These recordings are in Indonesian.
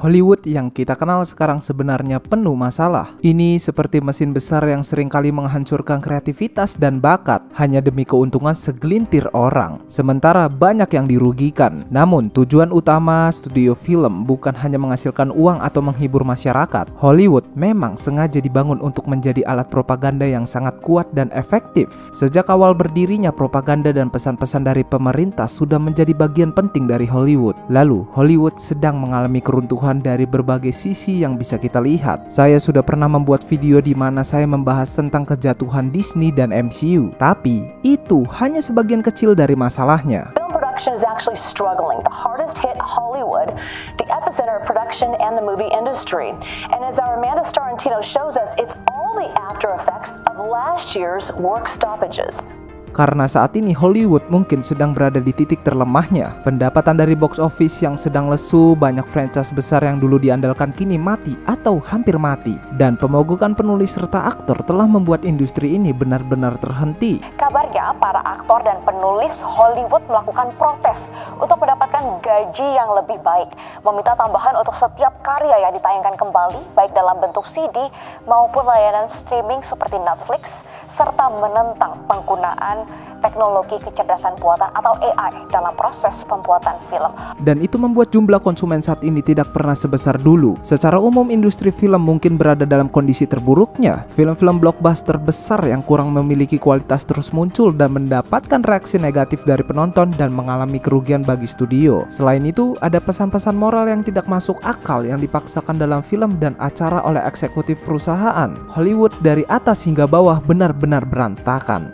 Hollywood yang kita kenal sekarang sebenarnya penuh masalah. Ini seperti mesin besar yang seringkali menghancurkan kreativitas dan bakat hanya demi keuntungan segelintir orang. Sementara banyak yang dirugikan. Namun tujuan utama studio film bukan hanya menghasilkan uang atau menghibur masyarakat. Hollywood memang sengaja dibangun untuk menjadi alat propaganda yang sangat kuat dan efektif. Sejak awal berdirinya, propaganda dan pesan-pesan dari pemerintah sudah menjadi bagian penting dari Hollywood. Lalu Hollywood sedang mengalami keruntuhan dari berbagai sisi yang bisa kita lihat. Saya sudah pernah membuat video di mana saya membahas tentang kejatuhan Disney dan MCU. Tapi itu hanya sebagian kecil dari masalahnya. Film production is actually struggling. The hardest hit Hollywood, the epicenter of production and the movie industry. And as our Amanda Starantino shows us, it's all the after effects of last year's work stoppages. Karena saat ini Hollywood mungkin sedang berada di titik terlemahnya. Pendapatan dari box office yang sedang lesu, banyak franchise besar yang dulu diandalkan kini mati atau hampir mati. Dan pemogokan penulis serta aktor telah membuat industri ini benar-benar terhenti. Kabarnya para aktor dan penulis Hollywood melakukan protes untuk mendapatkan gaji yang lebih baik, meminta tambahan untuk setiap karya yang ditayangkan kembali, baik dalam bentuk CD maupun layanan streaming seperti Netflix, serta menentang penggunaan teknologi kecerdasan buatan atau AI dalam proses pembuatan film. Dan itu membuat jumlah konsumen saat ini tidak pernah sebesar dulu. Secara umum industri film mungkin berada dalam kondisi terburuknya. Film-film blockbuster besar yang kurang memiliki kualitas terus muncul dan mendapatkan reaksi negatif dari penonton dan mengalami kerugian bagi studio. Selain itu, ada pesan-pesan moral yang tidak masuk akal yang dipaksakan dalam film dan acara oleh eksekutif perusahaan. Hollywood dari atas hingga bawah benar-benar berantakan.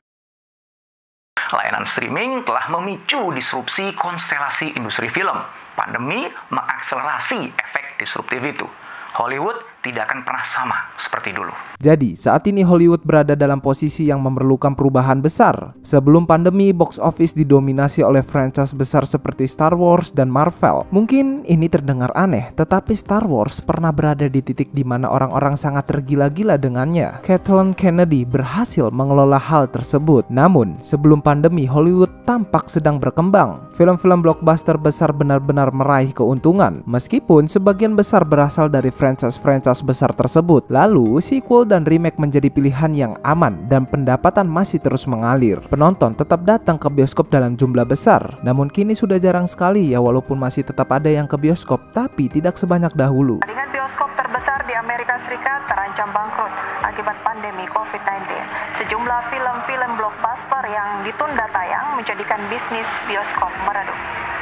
Layanan streaming telah memicu disrupsi konstelasi industri film. Pandemi mengakselerasi efek disruptif itu. Hollywood tidak akan pernah sama seperti dulu. Jadi, saat ini Hollywood berada dalam posisi yang memerlukan perubahan besar. Sebelum pandemi, box office didominasi oleh franchise besar seperti Star Wars dan Marvel. Mungkin ini terdengar aneh, tetapi Star Wars pernah berada di titik di mana orang-orang sangat tergila-gila dengannya. Kathleen Kennedy berhasil mengelola hal tersebut. Namun, sebelum pandemi, Hollywood tampak sedang berkembang. Film-film blockbuster besar benar-benar meraih keuntungan, meskipun sebagian besar berasal dari franchise besar tersebut. Lalu, sequel dan remake menjadi pilihan yang aman dan pendapatan masih terus mengalir. Penonton tetap datang ke bioskop dalam jumlah besar. Namun kini sudah jarang sekali ya, walaupun masih tetap ada yang ke bioskop, tapi tidak sebanyak dahulu. Jaringan bioskop terbesar di Amerika Serikat terancam bangkrut akibat pandemi COVID-19. Sejumlah film-film blockbuster yang ditunda tayang menjadikan bisnis bioskop meredup.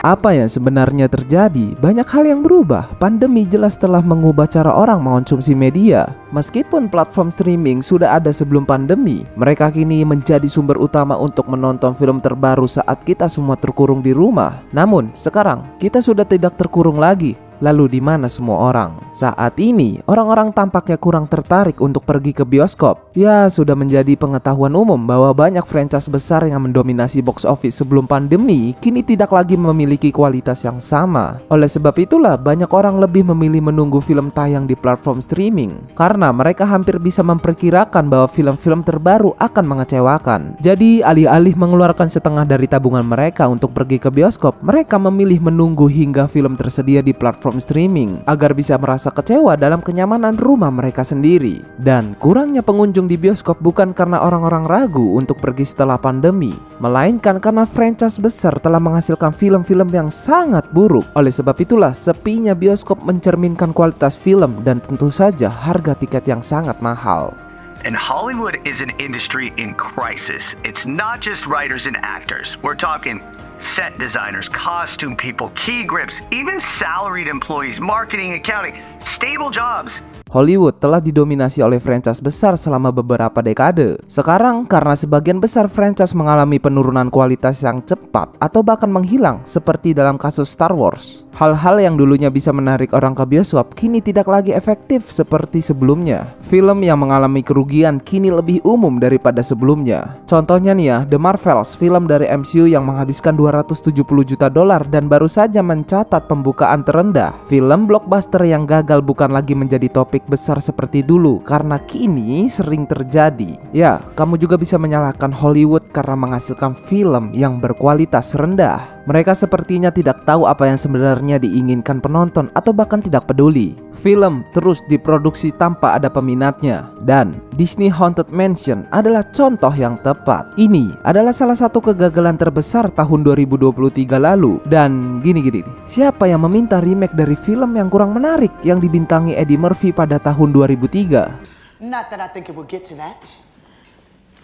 Apa yang sebenarnya terjadi? Banyak hal yang berubah. Pandemi jelas telah mengubah cara orang mengonsumsi media. Meskipun platform streaming sudah ada sebelum pandemi, mereka kini menjadi sumber utama untuk menonton film terbaru saat kita semua terkurung di rumah. Namun, sekarang kita sudah tidak terkurung lagi. Lalu di mana semua orang? Saat ini, orang-orang tampaknya kurang tertarik untuk pergi ke bioskop. Ya, sudah menjadi pengetahuan umum bahwa banyak franchise besar yang mendominasi box office sebelum pandemi kini tidak lagi memiliki kualitas yang sama. Oleh sebab itulah, banyak orang lebih memilih menunggu film tayang di platform streaming karena mereka hampir bisa memperkirakan bahwa film-film terbaru akan mengecewakan. Jadi, alih-alih mengeluarkan setengah dari tabungan mereka untuk pergi ke bioskop, mereka memilih menunggu hingga film tersedia di platform streaming agar bisa merasa kecewa dalam kenyamanan rumah mereka sendiri. Dan kurangnya pengunjung di bioskop bukan karena orang-orang ragu untuk pergi setelah pandemi, melainkan karena franchise besar telah menghasilkan film-film yang sangat buruk. Oleh sebab itulah, sepinya bioskop mencerminkan kualitas film dan tentu saja harga tiket yang sangat mahal. And Hollywood is an industry in crisis. It's not just writers and actors. We're talking set designers, costume people, key grips, even salaried employees, marketing, accounting, stable jobs. Hollywood telah didominasi oleh franchise besar selama beberapa dekade. Sekarang, karena sebagian besar franchise mengalami penurunan kualitas yang cepat atau bahkan menghilang, seperti dalam kasus Star Wars, hal-hal yang dulunya bisa menarik orang ke bioskop kini tidak lagi efektif seperti sebelumnya. Film yang mengalami kerugian kini lebih umum daripada sebelumnya. Contohnya nih ya, The Marvels, film dari MCU yang menghabiskan $270 juta dan baru saja mencatat pembukaan terendah. Film blockbuster yang gagal bukan lagi menjadi topik besar seperti dulu karena kini sering terjadi. Ya, kamu juga bisa menyalahkan Hollywood karena menghasilkan film yang berkualitas rendah. Mereka sepertinya tidak tahu apa yang sebenarnya diinginkan penonton atau bahkan tidak peduli. Film terus diproduksi tanpa ada peminatnya. Dan Disney Haunted Mansion adalah contoh yang tepat. Ini adalah salah satu kegagalan terbesar tahun 2023 lalu. Dan gini, siapa yang meminta remake dari film yang kurang menarik yang dibintangi Eddie Murphy pada tahun 2003? Not that I think it will get to that.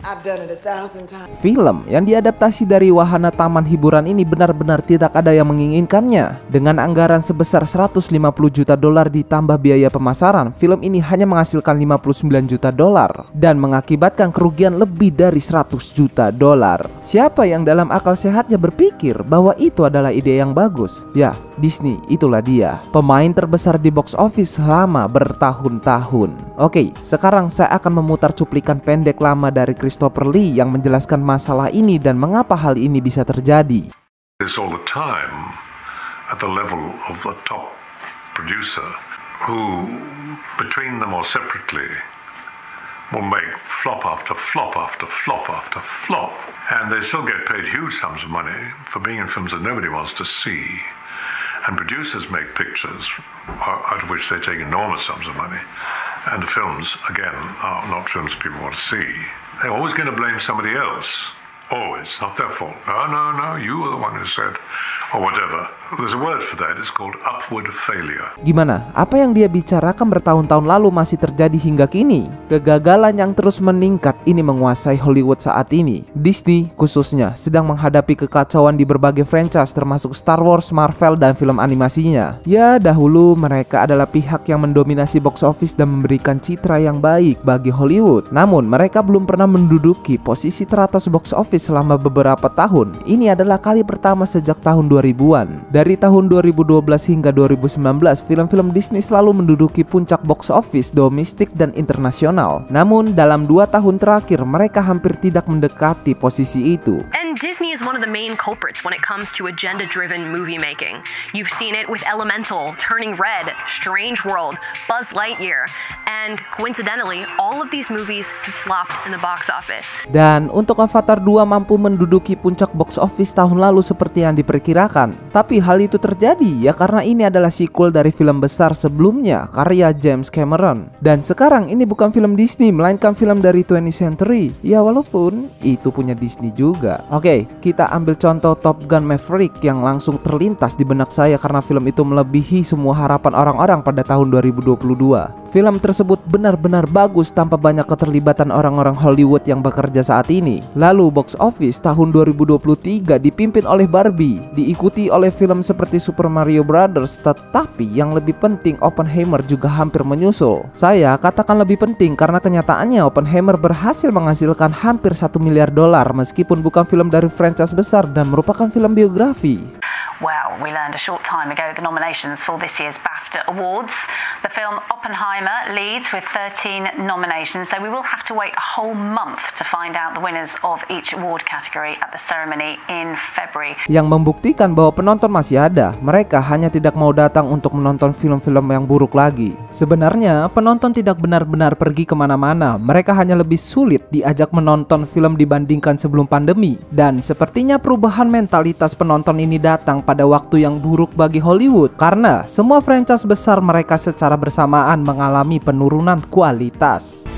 I've done it 1,000 times. Film yang diadaptasi dari wahana taman hiburan ini benar-benar tidak ada yang menginginkannya. Dengan anggaran sebesar 150 juta dolar ditambah biaya pemasaran, film ini hanya menghasilkan 59 juta dolar dan mengakibatkan kerugian lebih dari 100 juta dolar. Siapa yang dalam akal sehatnya berpikir bahwa itu adalah ide yang bagus? Ya, Disney, itulah dia, pemain terbesar di box office selama bertahun-tahun. Oke, sekarang saya akan memutar cuplikan pendek lama dari Christopher Lee yang menjelaskan masalah ini dan mengapa hal ini bisa terjadi. This all the time at the level of the top producer who between them or separately will make flop after flop after flop after flop, and they still get paid huge sums of money for being in films that nobody wants to see. And producers make pictures out of which they take enormous sums of money. And the films, again, are not films people want to see. They're always going to blame somebody else. Always. Not their fault. No, you were the one who said, or whatever. There's a word for that. It's called upward failure. Gimana? Apa yang dia bicarakan bertahun-tahun lalu masih terjadi hingga kini? Kegagalan yang terus meningkat ini menguasai Hollywood saat ini. Disney khususnya sedang menghadapi kekacauan di berbagai franchise termasuk Star Wars, Marvel, dan film animasinya. Ya, dahulu mereka adalah pihak yang mendominasi box office dan memberikan citra yang baik bagi Hollywood. Namun mereka belum pernah menduduki posisi teratas box office selama beberapa tahun. Ini adalah kali pertama sejak tahun 2000-an. Dari tahun 2012 hingga 2019, film-film Disney selalu menduduki puncak box office domestik dan internasional. Namun dalam 2 tahun terakhir mereka hampir tidak mendekati posisi itu. And Disney is one of the main culprits when it comes to agenda-driven movie making. You've seen it with Elemental, Turning Red, Strange World, Buzz Lightyear, and coincidentally, all of these movies have flopped in the box office. Dan untuk Avatar 2 mampu menduduki puncak box office tahun lalu seperti yang diperkirakan. Tapi hal itu terjadi ya karena ini adalah sequel dari film besar sebelumnya karya James Cameron. Dan sekarang ini bukan film Disney melainkan film dari 20th Century. Ya walaupun itu punya Disney juga. Oke, kita ambil contoh Top Gun Maverick yang langsung terlintas di benak saya karena film itu melebihi semua harapan orang-orang pada tahun 2022. Film tersebut benar-benar bagus tanpa banyak keterlibatan orang-orang Hollywood yang bekerja saat ini. Lalu box office tahun 2023 dipimpin oleh Barbie, diikuti oleh film seperti Super Mario Brothers, tetapi yang lebih penting Oppenheimer juga hampir menyusul. Saya katakan lebih penting karena kenyataannya Oppenheimer berhasil menghasilkan hampir 1 miliar dolar meskipun bukan film dari franchise besar dan merupakan film biografi. Well, we learned a short time ago the nominations for this year's BAFTA Awards. The film Oppenheimer leads with 13 nominations, though we will have to wait a whole month to find out the winners of each award category at the ceremony in February. Yang membuktikan bahwa penonton masih ada, mereka hanya tidak mau datang untuk menonton film-film yang buruk lagi. Sebenarnya, penonton tidak benar-benar pergi kemana-mana, mereka hanya lebih sulit diajak menonton film dibandingkan sebelum pandemi. Dan sepertinya perubahan mentalitas penonton ini datang pada waktu yang buruk bagi Hollywood karena semua franchise besar mereka secara bersamaan mengalami penurunan kualitas.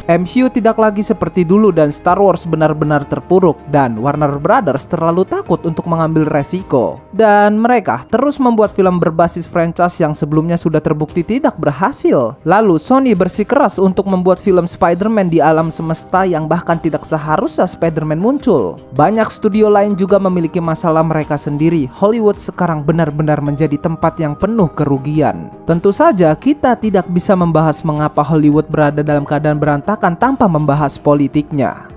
MCU tidak lagi seperti dulu dan Star Wars benar-benar terpuruk dan Warner Brothers terlalu takut untuk mengambil resiko. Dan mereka terus membuat film berbasis franchise yang sebelumnya sudah terbukti tidak berhasil. Lalu Sony bersikeras untuk membuat film Spider-Man di alam semesta yang bahkan tidak seharusnya Spider-Man muncul. Banyak studio lain juga memiliki masalah mereka sendiri. Hollywood sekarang benar-benar menjadi tempat yang penuh kerugian. Tentu saja kita tidak bisa membahas mengapa Hollywood berada dalam keadaan berantakan tanpa membahas politiknya.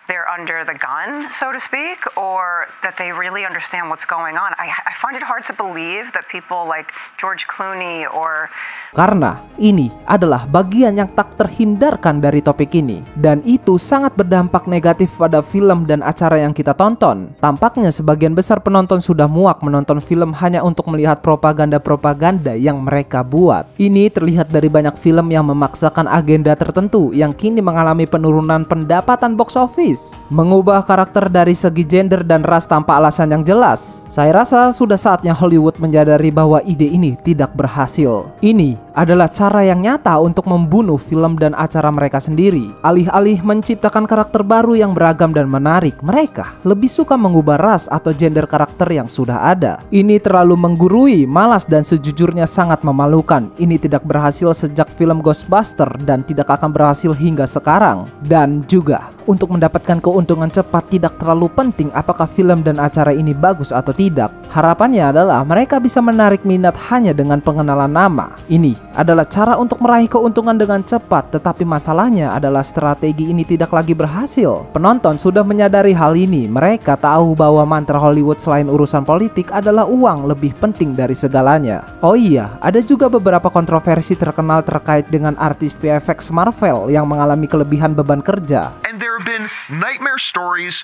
They're under the gun, so to speak, or that they really understand what's going on. I find it hard to believe that people like George Clooney or... Karena ini adalah bagian yang tak terhindarkan dari topik ini, dan itu sangat berdampak negatif pada film dan acara yang kita tonton. Tampaknya sebagian besar penonton sudah muak menonton film hanya untuk melihat propaganda-propaganda yang mereka buat. Ini terlihat dari banyak film yang memaksakan agenda tertentu yang kini mengalami penurunan pendapatan box office, mengubah karakter dari segi gender dan ras tanpa alasan yang jelas. Saya rasa sudah saatnya Hollywood menyadari bahwa ide ini tidak berhasil. Ini adalah cara yang nyata untuk membunuh film dan acara mereka sendiri. Alih-alih menciptakan karakter baru yang beragam dan menarik, mereka lebih suka mengubah ras atau gender karakter yang sudah ada. Ini terlalu menggurui, malas, dan sejujurnya sangat memalukan. Ini tidak berhasil sejak film Ghostbuster dan tidak akan berhasil hingga sekarang. Dan juga untuk mendapatkan keuntungan cepat, tidak terlalu penting apakah film dan acara ini bagus atau tidak. Harapannya adalah mereka bisa menarik minat hanya dengan pengenalan nama. Ini adalah cara untuk meraih keuntungan dengan cepat, tetapi masalahnya adalah strategi ini tidak lagi berhasil. Penonton sudah menyadari hal ini. Mereka tahu bahwa mantra Hollywood selain urusan politik adalah uang lebih penting dari segalanya. Oh iya, ada juga beberapa kontroversi terkenal terkait dengan artis VFX Marvel yang mengalami kelebihan beban kerja. And there have been nightmare stories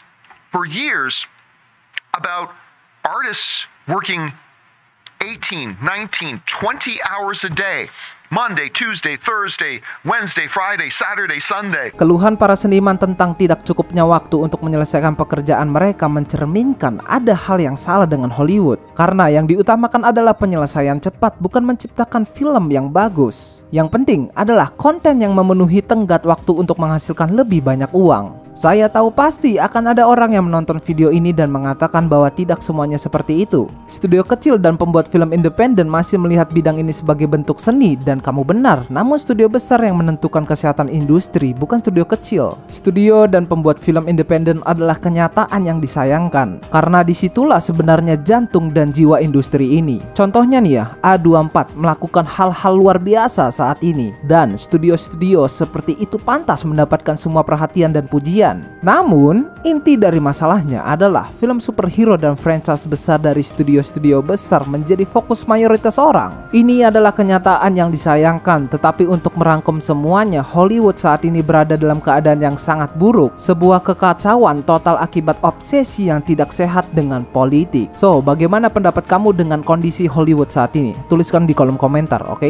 for years about artists working 18, 19, 20 hours a day. Monday, Tuesday, Thursday, Wednesday, Friday, Saturday, Sunday. Keluhan para seniman tentang tidak cukupnya waktu untuk menyelesaikan pekerjaan mereka mencerminkan ada hal yang salah dengan Hollywood. Karena yang diutamakan adalah penyelesaian cepat, bukan menciptakan film yang bagus. Yang penting adalah konten yang memenuhi tenggat waktu untuk menghasilkan lebih banyak uang. Saya tahu pasti akan ada orang yang menonton video ini dan mengatakan bahwa tidak semuanya seperti itu. Studio kecil dan pembuat film independen masih melihat bidang ini sebagai bentuk seni, dan kamu benar. Namun studio besar yang menentukan kesehatan industri, bukan studio kecil. Studio dan pembuat film independen adalah kenyataan yang disayangkan, karena disitulah sebenarnya jantung dan jiwa industri ini. Contohnya nih ya, A24 melakukan hal-hal luar biasa saat ini, dan studio-studio seperti itu pantas mendapatkan semua perhatian dan pujian. Namun, inti dari masalahnya adalah film superhero dan franchise besar dari studio-studio besar menjadi fokus mayoritas orang. Ini adalah kenyataan yang disayangkan, tetapi untuk merangkum semuanya, Hollywood saat ini berada dalam keadaan yang sangat buruk. Sebuah kekacauan total akibat obsesi yang tidak sehat dengan politik. So, bagaimana pendapat kamu dengan kondisi Hollywood saat ini? Tuliskan di kolom komentar, oke?